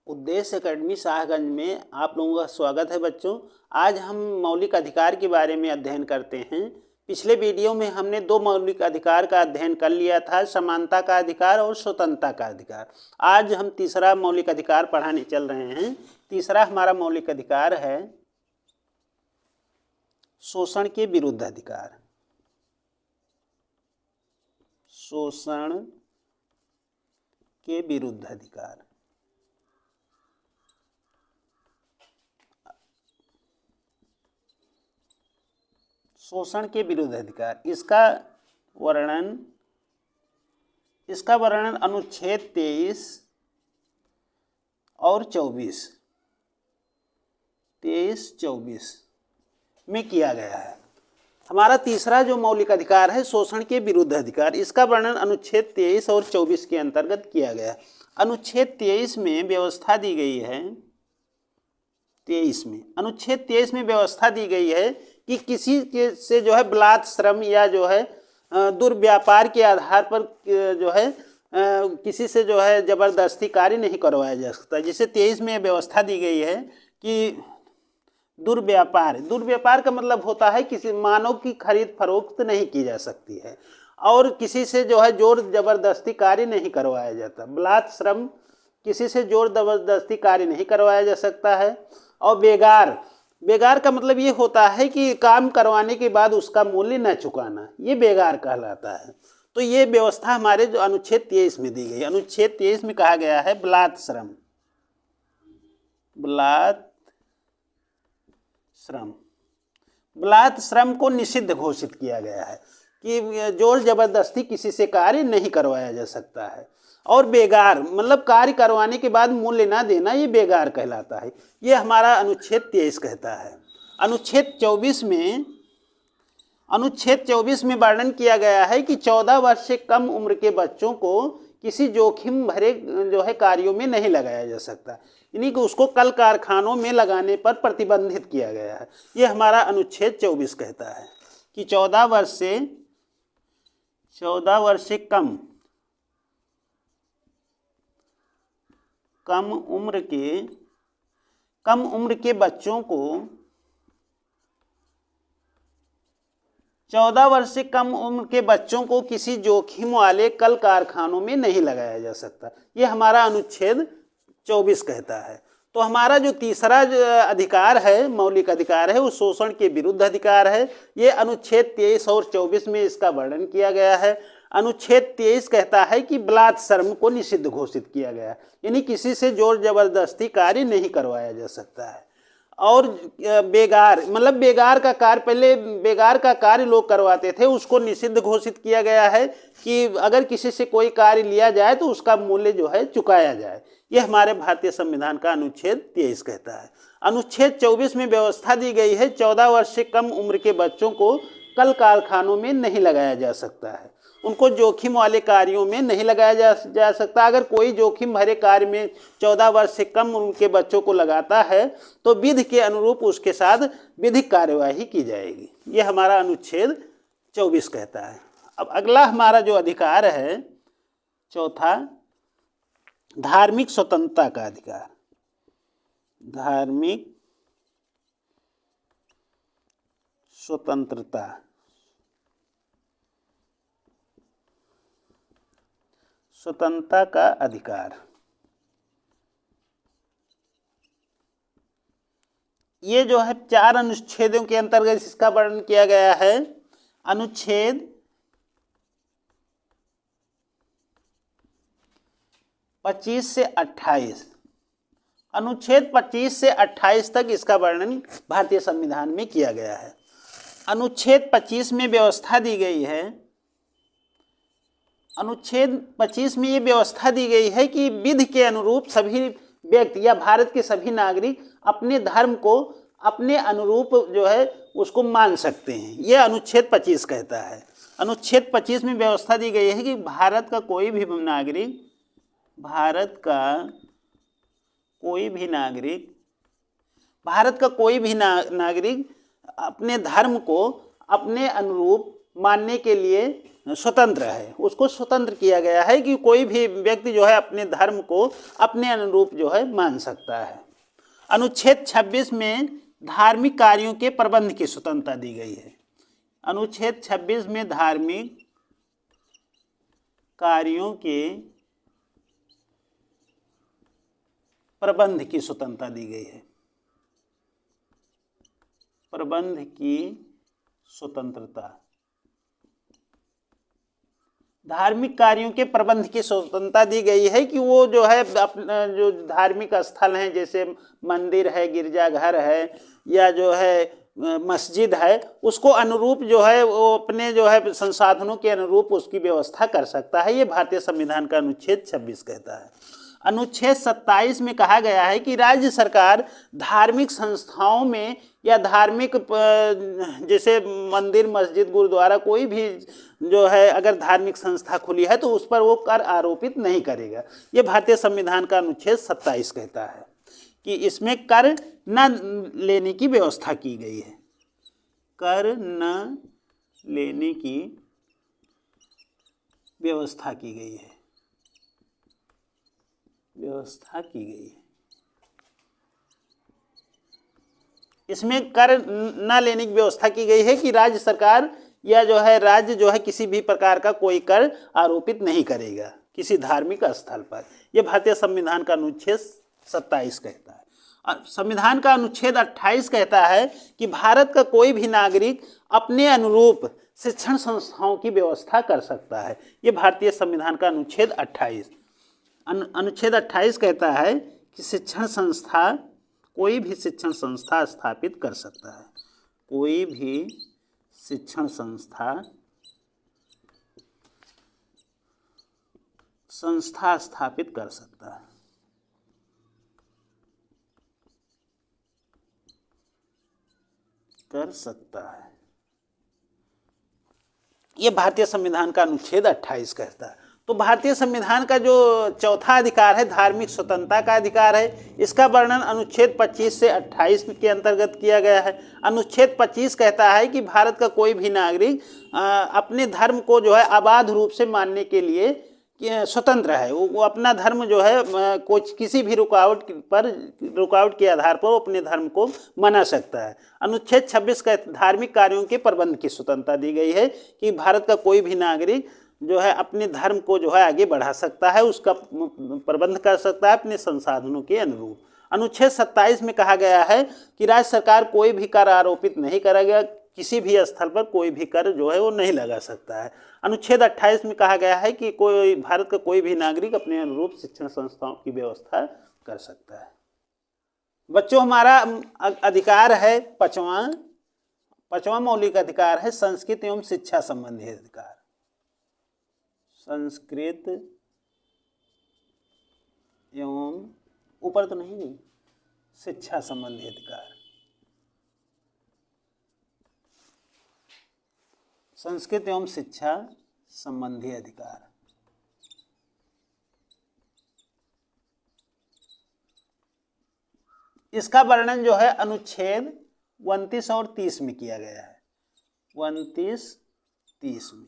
उद्देश्य एकेडमी शाहगंज में आप लोगों का स्वागत है बच्चों। आज हम मौलिक अधिकार के बारे में अध्ययन करते हैं। पिछले वीडियो में हमने दो मौलिक अधिकार का अध्ययन कर लिया था, समानता का अधिकार और स्वतंत्रता का अधिकार। आज हम तीसरा मौलिक अधिकार पढ़ाने चल रहे हैं। तीसरा हमारा मौलिक अधिकार है शोषण के विरुद्ध अधिकार। शोषण के विरुद्ध अधिकार। शोषण के विरुद्ध अधिकार, इसका वर्णन अनुच्छेद 23 और 24 में किया गया है। हमारा तीसरा जो मौलिक अधिकार है शोषण के विरुद्ध अधिकार, इसका वर्णन अनुच्छेद 23 और 24 के अंतर्गत किया गया है। अनुच्छेद 23 में व्यवस्था दी गई है, अनुच्छेद 23 में व्यवस्था दी गई है कि किसी के से जो है बलात् श्रम या जो है दुर्व्यापार के आधार पर जो है किसी से जो है जबरदस्ती कार्य नहीं करवाया जा सकता। जिसे 23 में व्यवस्था दी गई है कि दुर्व्यापार का मतलब होता है किसी मानव की खरीद फरोख्त नहीं की जा सकती है और किसी से जो है जोर जबरदस्ती कार्य नहीं करवाया जाता। बलात् श्रम, किसी से जोर जबरदस्ती कार्य नहीं करवाया जा सकता है। और बेगार का मतलब ये होता है कि काम करवाने के बाद उसका मूल्य न चुकाना, ये बेगार कहलाता है। तो ये व्यवस्था हमारे जो अनुच्छेद 23 में दी गई। अनुच्छेद 23 में कहा गया है बलात् श्रम को निषिद्ध घोषित किया गया है कि जोर जबरदस्ती किसी से कार्य नहीं करवाया जा सकता है। और बेगार मतलब कार्य करवाने के बाद मूल्य ना देना, ये बेगार कहलाता है। ये हमारा अनुच्छेद 23 कहता है। अनुच्छेद 24 में वर्णन किया गया है कि 14 वर्ष से कम उम्र के बच्चों को किसी जोखिम भरे जो है कार्यों में नहीं लगाया जा सकता, यानी कि उसको कल कारखानों में लगाने पर प्रतिबंधित किया गया है। ये हमारा अनुच्छेद 24 कहता है कि 14 वर्ष से कम उम्र के बच्चों को 14 वर्ष से कम उम्र के बच्चों को किसी जोखिम वाले कल कारखानों में नहीं लगाया जा सकता। ये हमारा अनुच्छेद 24 कहता है। तो हमारा जो तीसरा अधिकार है, मौलिक अधिकार है, वो शोषण के विरुद्ध अधिकार है। ये अनुच्छेद 23 और 24 में इसका वर्णन किया गया है। अनुच्छेद 23 कहता है कि बलात् श्रम को निषिद्ध घोषित किया गया है, यानी किसी से जोर जबरदस्ती कार्य नहीं करवाया जा सकता है। और बेगार का कार्य, पहले बेगार का कार्य लोग करवाते थे, उसको निषिद्ध घोषित किया गया है कि अगर किसी से कोई कार्य लिया जाए तो उसका मूल्य जो है चुकाया जाए। यह हमारे भारतीय संविधान का अनुच्छेद 23 कहता है। अनुच्छेद 24 में व्यवस्था दी गई है 14 वर्ष से कम उम्र के बच्चों को कल कारखानों में नहीं लगाया जा सकता है, उनको जोखिम वाले कार्यों में नहीं लगाया जा सकता। अगर कोई जोखिम भरे कार्य में 14 वर्ष से कम उम्र के बच्चों को लगाता है तो विधि के अनुरूप उसके साथ विधिक कार्यवाही की जाएगी। यह हमारा अनुच्छेद 24 कहता है। अब अगला हमारा जो अधिकार है चौथा, धार्मिक स्वतंत्रता का अधिकार। धार्मिक स्वतंत्रता का अधिकार। ये जो है 4 अनुच्छेदों के अंतर्गत इसका वर्णन किया गया है। अनुच्छेद 25 से 28, अनुच्छेद 25 से 28 तक इसका वर्णन भारतीय संविधान में किया गया है। अनुच्छेद 25 में व्यवस्था दी गई है, अनुच्छेद 25 में ये व्यवस्था दी गई है कि विधि के अनुरूप सभी व्यक्ति या भारत के सभी नागरिक अपने धर्म को अपने अनुरूप जो है उसको मान सकते हैं। ये अनुच्छेद 25 कहता है। अनुच्छेद 25 में व्यवस्था दी गई है कि भारत का कोई भी नागरिक अपने धर्म को अपने अनुरूप मानने के लिए स्वतंत्र है, उसको स्वतंत्र किया गया है कि कोई भी व्यक्ति जो है अपने धर्म को अपने अनुरूप जो है मान सकता है। अनुच्छेद 26 में धार्मिक कार्यों के प्रबंध की स्वतंत्रता दी गई है। अनुच्छेद 26 में धार्मिक कार्यों के प्रबंध की स्वतंत्रता दी गई है। प्रबंध की स्वतंत्रता, धार्मिक कार्यों के प्रबंध की स्वतंत्रता दी गई है कि वो जो है अपना जो धार्मिक स्थल हैं, जैसे मंदिर है, गिरजाघर है या जो है मस्जिद है, उसको अनुरूप जो है वो अपने जो है संसाधनों के अनुरूप उसकी व्यवस्था कर सकता है। ये भारतीय संविधान का अनुच्छेद 26 कहता है। अनुच्छेद 27 में कहा गया है कि राज्य सरकार धार्मिक संस्थाओं में या धार्मिक जैसे मंदिर, मस्जिद, गुरुद्वारा, कोई भी जो है अगर धार्मिक संस्था खुली है तो उस पर वो कर आरोपित नहीं करेगा। ये भारतीय संविधान का अनुच्छेद 27 कहता है कि इसमें कर न लेने की व्यवस्था की गई है। कर न लेने की व्यवस्था की गई है, व्यवस्था की गई है। इसमें कर न लेने की व्यवस्था की गई है कि राज्य सरकार या जो है राज्य जो है किसी भी प्रकार का कोई कर आरोपित नहीं करेगा किसी धार्मिक स्थल पर। यह भारतीय संविधान का अनुच्छेद 27 कहता है। संविधान का अनुच्छेद 28 कहता है कि भारत का कोई भी नागरिक अपने अनुरूप शिक्षण संस्थाओं की व्यवस्था कर सकता है। ये भारतीय संविधान का अनुच्छेद 28। अनुच्छेद 28 कहता है कि शिक्षण संस्था, कोई भी शिक्षण संस्था स्थापित कर सकता है, कोई भी शिक्षण संस्था स्थापित कर सकता है। कर सकता है। ये भारतीय संविधान का अनुच्छेद 28 कहता है। तो भारतीय संविधान का जो चौथा अधिकार है, धार्मिक स्वतंत्रता का अधिकार है, इसका वर्णन अनुच्छेद 25 से 28 के अंतर्गत किया गया है। अनुच्छेद 25 कहता है कि भारत का कोई भी नागरिक अपने धर्म को जो है अबाध रूप से मानने के लिए स्वतंत्र है। वो अपना धर्म जो है कुछ किसी भी रुकावट के आधार पर वो अपने धर्म को मना सकता है। अनुच्छेद 26 का धार्मिक कार्यों के प्रबंध की स्वतंत्रता दी गई है कि भारत का कोई भी नागरिक जो है अपने धर्म को जो है आगे बढ़ा सकता है, उसका प्रबंध कर सकता है अपने संसाधनों के अनुरूप। अनुच्छेद 27 में कहा गया है कि राज्य सरकार कोई भी कर आरोपित नहीं करेगा, किसी भी स्थल पर कोई भी कर जो है वो नहीं लगा सकता है। अनुच्छेद 28 में कहा गया है कि कोई भारत का कोई भी नागरिक अपने अनुरूप शिक्षण संस्थाओं की व्यवस्था कर सकता है। बच्चों, हमारा अधिकार है पांचवा मौलिक अधिकार है संस्कृत एवं शिक्षा संबंधी अधिकार। संस्कृत एवं ऊपर तो नहीं गई, शिक्षा संबंधी अधिकार। संस्कृत एवं शिक्षा संबंधी अधिकार। इसका वर्णन जो है अनुच्छेद 29 और 30 में किया गया है। 29-30 में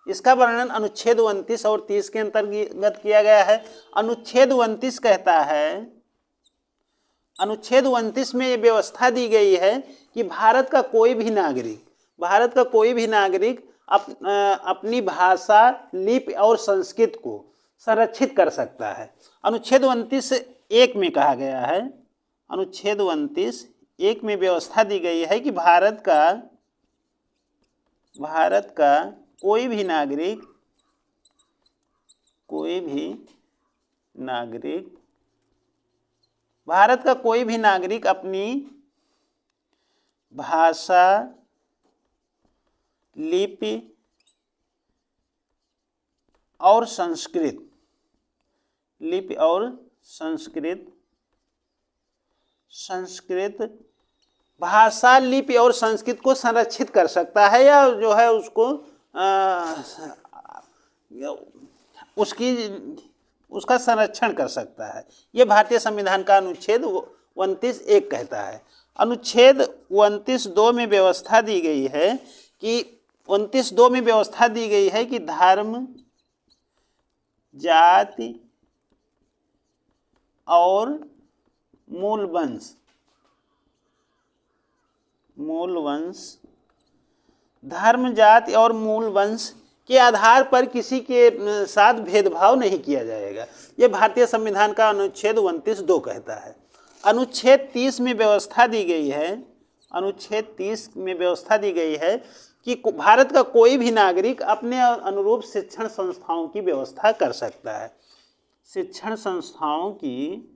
इसका वर्णन अनुच्छेद 29 और 30 के अंतर्गत किया गया है। अनुच्छेद 29 कहता है, अनुच्छेद 29 में ये व्यवस्था दी गई है कि भारत का कोई भी नागरिक अपनी भाषा, लिपि और संस्कृति को संरक्षित कर सकता है। अनुच्छेद 29(1) में कहा गया है, अनुच्छेद 29(1) में व्यवस्था दी गई है कि भारत का कोई भी नागरिक अपनी भाषा, लिपि और संस्कृत भाषा, लिपि और संस्कृत को संरक्षित कर सकता है या जो है उसको उसका संरक्षण कर सकता है। ये भारतीय संविधान का अनुच्छेद 29(1) कहता है। अनुच्छेद 29(2) में व्यवस्था दी गई है कि 29(2) में व्यवस्था दी गई है कि धर्म, जाति और मूल वंश धर्म, जाति और मूल वंश के आधार पर किसी के साथ भेदभाव नहीं किया जाएगा। ये भारतीय संविधान का अनुच्छेद 29(2) कहता है। अनुच्छेद 30 में व्यवस्था दी गई है, अनुच्छेद 30 में व्यवस्था दी गई है कि भारत का कोई भी नागरिक अपने अनुरूप शिक्षण संस्थाओं की व्यवस्था कर सकता है। शिक्षण संस्थाओं की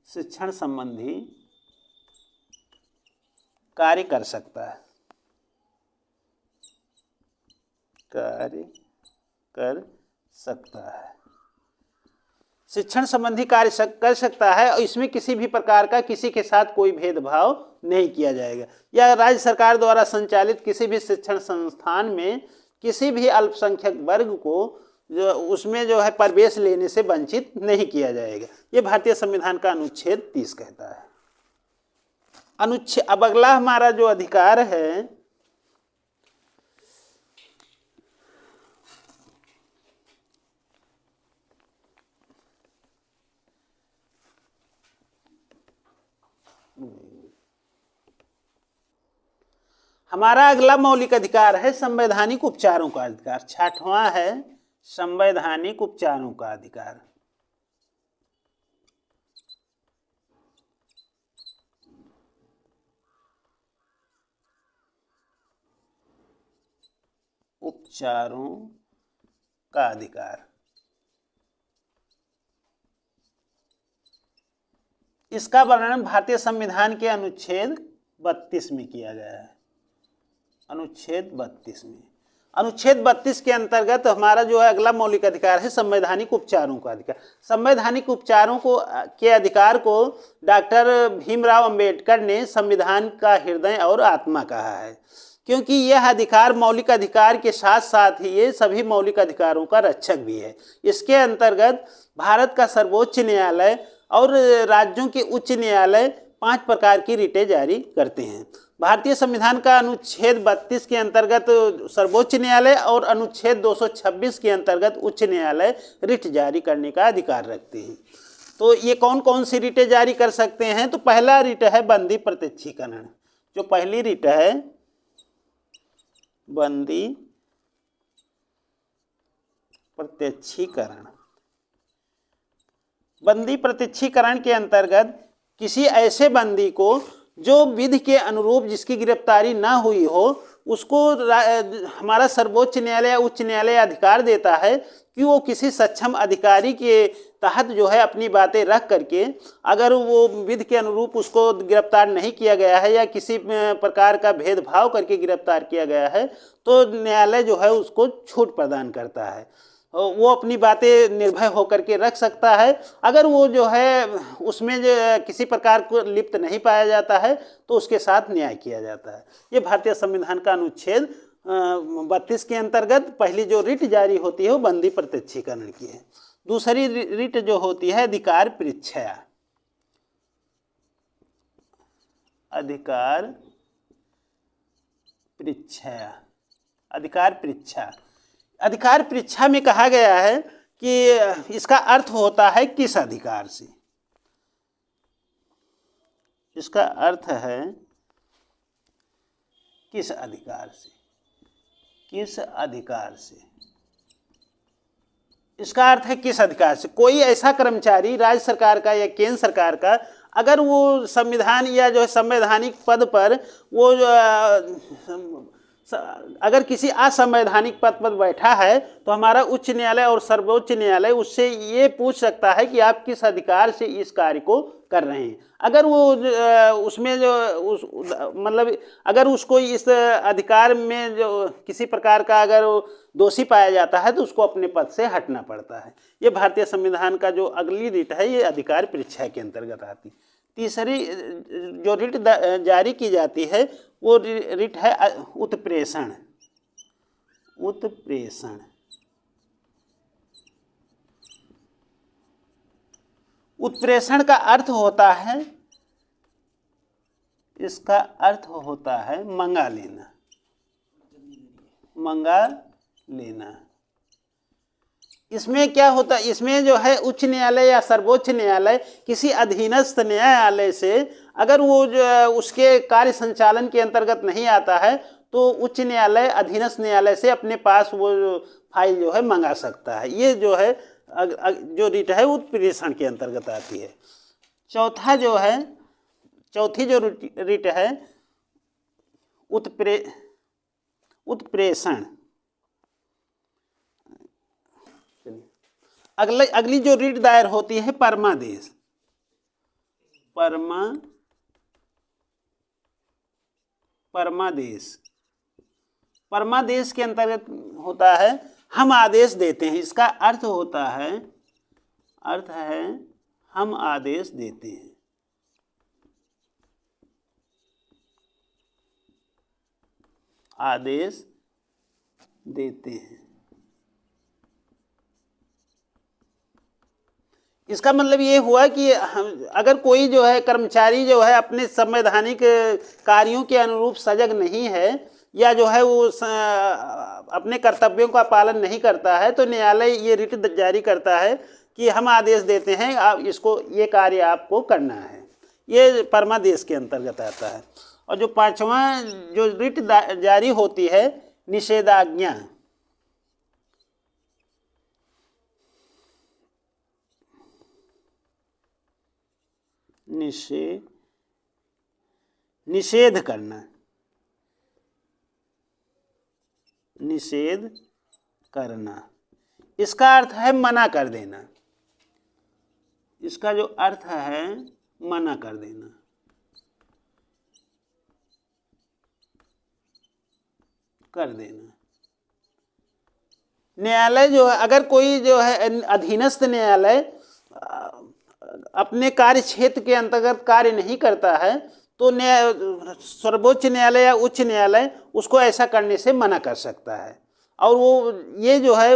शिक्षण संबंधी कार्य कर सकता है, शिक्षण संबंधी कार्य कर सकता है और इसमें किसी भी प्रकार का किसी के साथ कोई भेदभाव नहीं किया जाएगा। या राज्य सरकार द्वारा संचालित किसी भी शिक्षण संस्थान में किसी भी अल्पसंख्यक वर्ग को उसमें प्रवेश लेने से वंचित नहीं किया जाएगा। ये भारतीय संविधान का अनुच्छेद 30 कहता है। अब अगला हमारा जो अधिकार है हमारा अगला मौलिक अधिकार है संवैधानिक उपचारों का अधिकार। 6वां है संवैधानिक उपचारों का अधिकार। उपचारों का अधिकार, इसका वर्णन भारतीय संविधान के अनुच्छेद 32 में किया गया है। अनुच्छेद 32 में, अनुच्छेद 32 के अंतर्गत हमारा जो है अगला मौलिक अधिकार है संवैधानिक उपचारों का अधिकार। संवैधानिक उपचारों के अधिकार को डॉक्टर भीमराव अंबेडकर ने संविधान का हृदय और आत्मा कहा है, क्योंकि यह अधिकार मौलिक अधिकार के साथ साथ ही ये सभी मौलिक अधिकारों का रक्षक भी है। इसके अंतर्गत भारत का सर्वोच्च न्यायालय और राज्यों के उच्च न्यायालय 5 प्रकार की रिटें जारी करते हैं। भारतीय संविधान का अनुच्छेद 32 के अंतर्गत सर्वोच्च न्यायालय और अनुच्छेद 226 के अंतर्गत उच्च न्यायालय रिट जारी करने का अधिकार रखते हैं। तो ये कौन कौन सी रिटें जारी कर सकते हैं? तो पहला रिट है बंदी प्रत्यक्षीकरण। जो पहली रिट है बंदी प्रत्यक्षीकरण। बंदी प्रत्यक्षीकरण के अंतर्गत किसी ऐसे बंदी को जो विधि के अनुरूप जिसकी गिरफ्तारी ना हुई हो उसको हमारा सर्वोच्च न्यायालय या उच्च न्यायालय अधिकार देता है कि वो किसी सक्षम अधिकारी के तहत जो है अपनी बातें रख करके, अगर वो विधि के अनुरूप उसको गिरफ्तार नहीं किया गया है या किसी प्रकार का भेदभाव करके गिरफ्तार किया गया है तो न्यायालय जो है उसको छूट प्रदान करता है। वो अपनी बातें निर्भय होकर के रख सकता है। अगर वो जो है उसमें जो किसी प्रकार को लिप्त नहीं पाया जाता है तो उसके साथ न्याय किया जाता है। ये भारतीय संविधान का अनुच्छेद 32 के अंतर्गत पहली जो रिट जारी होती है वो बंदी प्रत्यक्षीकरण की है। दूसरी रिट जो होती है अधिकार परीक्षा। अधिकार परीक्षा अधिकार परीक्षा में कहा गया है कि इसका अर्थ होता है किस अधिकार से। इसका अर्थ है किस अधिकार से, किस अधिकार से। इसका अर्थ है किस अधिकार से। कोई ऐसा कर्मचारी राज्य सरकार का या केंद्र सरकार का अगर वो संविधान या जो है संवैधानिक पद पर वो अगर किसी असंवैधानिक पद पर बैठा है तो हमारा उच्च न्यायालय और सर्वोच्च न्यायालय उससे ये पूछ सकता है कि आप किस अधिकार से इस कार्य को कर रहे हैं। अगर वो उसमें जो मतलब अगर उसको इस अधिकार में जो किसी प्रकार का अगर दोषी पाया जाता है तो उसको अपने पद से हटना पड़ता है। ये भारतीय संविधान का जो अगली रिट है ये अधिकार परीक्षा के अंतर्गत आती। तीसरी जो रिट जारी की जाती है वो रिट है उत्प्रेषण। उत्प्रेषण उत्प्रेषण का अर्थ होता है, इसका अर्थ होता है मंगा लेना, मंगा लेना। इसमें क्या होता है, इसमें जो है उच्च न्यायालय या सर्वोच्च न्यायालय किसी अधीनस्थ न्यायालय से अगर वो जो उसके कार्य संचालन के अंतर्गत नहीं आता है तो उच्च न्यायालय अधीनस्थ न्यायालय से अपने पास वो फाइल जो है मंगा सकता है। ये जो है जो रिट है उत्प्रेषण के अंतर्गत आती है। चौथी जो रिट है उत्प्रेषण। अगली जो रिट दायर होती है परमादेश। परमादेश के अंतर्गत होता है हम आदेश देते हैं। इसका अर्थ होता है हम आदेश देते हैं। आदेश देते हैं। इसका मतलब ये हुआ कि अगर कोई जो है कर्मचारी जो है अपने संवैधानिक कार्यों के अनुरूप सजग नहीं है या जो है वो अपने कर्तव्यों का पालन नहीं करता है तो न्यायालय ये रिट जारी करता है कि हम आदेश देते हैं आप इसको, ये कार्य आपको करना है। ये परमादेश के अंतर्गत आता है। और जो पांचवा जो रिट जारी होती है निषेधाज्ञा। निषेध करना, निषेध करना। इसका अर्थ है मना कर देना। इसका जो अर्थ है मना कर देना। न्यायालय जो है अगर कोई जो है अधीनस्थ न्यायालय अपने कार्य क्षेत्र के अंतर्गत कार्य नहीं करता है तो सर्वोच्च न्यायालय या उच्च न्यायालय उसको ऐसा करने से मना कर सकता है। और वो ये जो है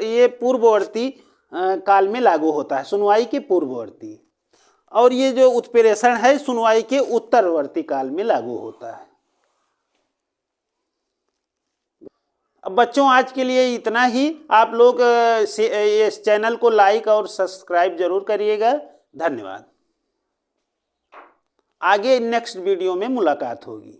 ये पूर्ववर्ती काल में लागू होता है, सुनवाई के पूर्ववर्ती। और ये जो उत्प्रेषण है सुनवाई के उत्तरवर्ती काल में लागू होता है। अब बच्चों आज के लिए इतना ही। आप लोग इस चैनल को लाइक और सब्सक्राइब जरूर करिएगा। धन्यवाद। आगे नेक्स्ट वीडियो में मुलाकात होगी।